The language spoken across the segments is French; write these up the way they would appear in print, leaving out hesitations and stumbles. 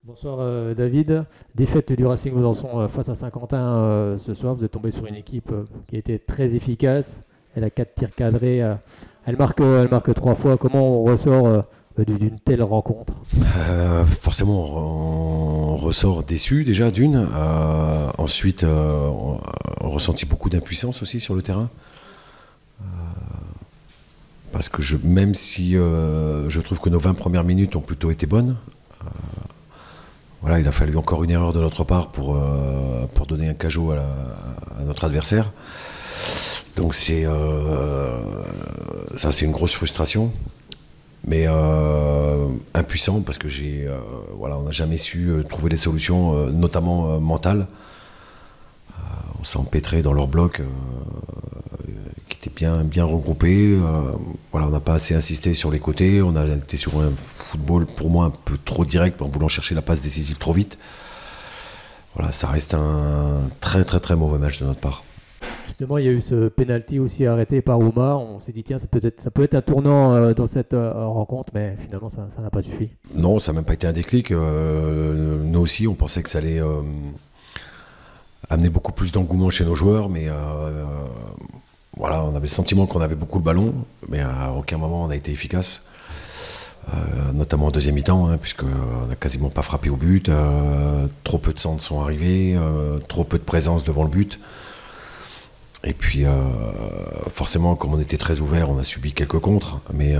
Bonsoir David. Défaite du Racing Besançon face à Saint-Quentin ce soir. Vous êtes tombé sur une équipe qui était très efficace. Elle a 4 tirs cadrés. Elle marque 3 fois. Comment on ressort d'une telle rencontre? Forcément, on ressort déçu déjà d'une. Ensuite, on ressentit beaucoup d'impuissance aussi sur le terrain. Parce que même si je trouve que nos 20 premières minutes ont plutôt été bonnes, voilà, il a fallu encore une erreur de notre part pour donner un cajot à notre adversaire. Donc ça c'est une grosse frustration, mais impuissant parce que voilà, on n'a jamais su trouver des solutions, notamment mentales. On s'est empêtré dans leur bloc qui était bien regroupé. Voilà, on n'a pas assez insisté sur les côtés. On a été sur un football pour moi un peu trop direct en voulant chercher la passe décisive trop vite. Voilà, ça reste un très très très mauvais match de notre part. Justement, il y a eu ce penalty aussi arrêté par Oumar. On s'est dit, tiens, ça peut être un tournant dans cette rencontre, mais finalement, ça n'a pas suffi. Non, ça n'a même pas été un déclic. Nous aussi, on pensait que ça allait amener beaucoup plus d'engouement chez nos joueurs, mais voilà, on avait le sentiment qu'on avait beaucoup le ballon, mais à aucun moment on a été efficace. Notamment en deuxième mi-temps, puisqu'on n'a quasiment pas frappé au but. Trop peu de centres sont arrivés, trop peu de présence devant le but. Et puis, forcément, comme on était très ouvert, on a subi quelques contres. Mais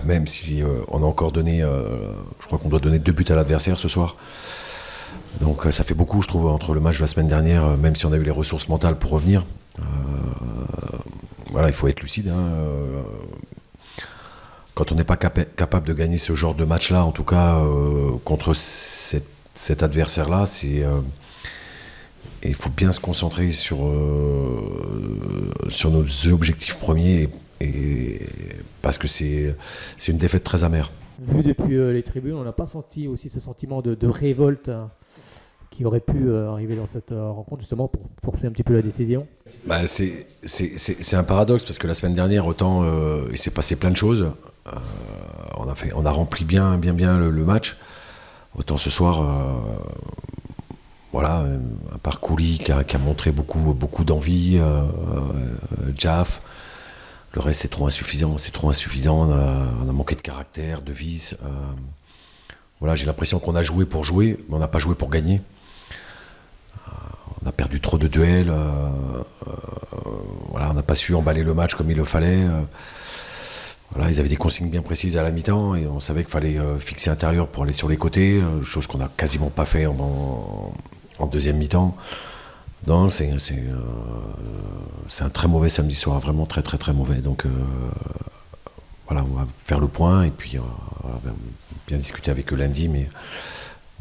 même si on a encore donné, je crois qu'on doit donner 2 buts à l'adversaire ce soir. Donc ça fait beaucoup, je trouve, entre le match de la semaine dernière, même si on a eu les ressources mentales pour revenir. Voilà, il faut être lucide. Quand on n'est pas capable de gagner ce genre de match-là, en tout cas contre cet adversaire-là, il faut bien se concentrer sur nos objectifs premiers, parce que c'est une défaite très amère. Vu depuis les tribunes, on n'a pas senti aussi ce sentiment de révolte qui aurait pu arriver dans cette rencontre, justement pour forcer un petit peu la décision. Bah, c'est un paradoxe, parce que la semaine dernière, autant il s'est passé plein de choses. On a rempli bien le match. Autant ce soir, voilà, un parcours qui a montré beaucoup d'envie. Jaff. Le reste, c'est trop insuffisant. On a manqué de caractère, de vice. Voilà, j'ai l'impression qu'on a joué pour jouer, mais on n'a pas joué pour gagner. On a perdu trop de duels. Voilà, on n'a pas su emballer le match comme il le fallait. Voilà, ils avaient des consignes bien précises à la mi-temps et on savait qu'il fallait fixer intérieur pour aller sur les côtés, chose qu'on n'a quasiment pas fait en deuxième mi-temps. Non, c'est un très mauvais samedi soir, vraiment très très très mauvais. Donc voilà, on va faire le point et puis on va bien discuter avec eux lundi, mais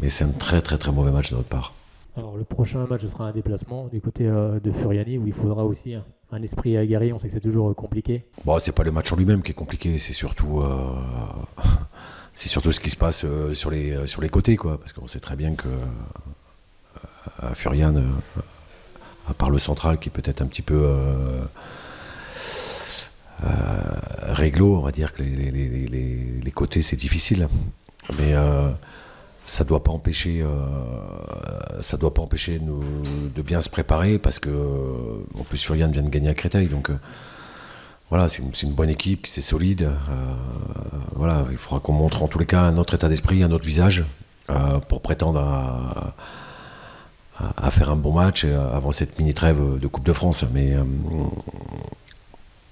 c'est un très très très mauvais match de notre part. Alors le prochain match, ce sera un déplacement du côté de Furiani, où il faudra aussi un esprit aguerri. On sait que c'est toujours compliqué. Bon, c'est pas le match en lui-même qui est compliqué, c'est surtout ce qui se passe sur les côtés, quoi, parce qu'on sait très bien que à Furian, à part le central qui est peut-être un petit peu réglo, on va dire que les côtés c'est difficile, mais ça doit pas empêcher nous de bien se préparer, parce que en plus Furian vient de gagner à Créteil, donc voilà, c'est une bonne équipe, c'est solide. Voilà, il faudra qu'on montre en tous les cas un autre état d'esprit, un autre visage, pour prétendre à faire un bon match avant cette mini-trêve de Coupe de France. Mais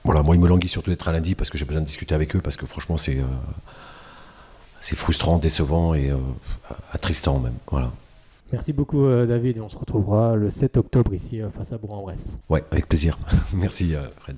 voilà, moi il me languit surtout d'être à lundi, parce que j'ai besoin de discuter avec eux, parce que franchement c'est frustrant, décevant et attristant même. Voilà. Merci beaucoup David, et on se retrouvera le 7 octobre ici face à Bourg-en-Bresse. Ouais, avec plaisir. Merci Fred.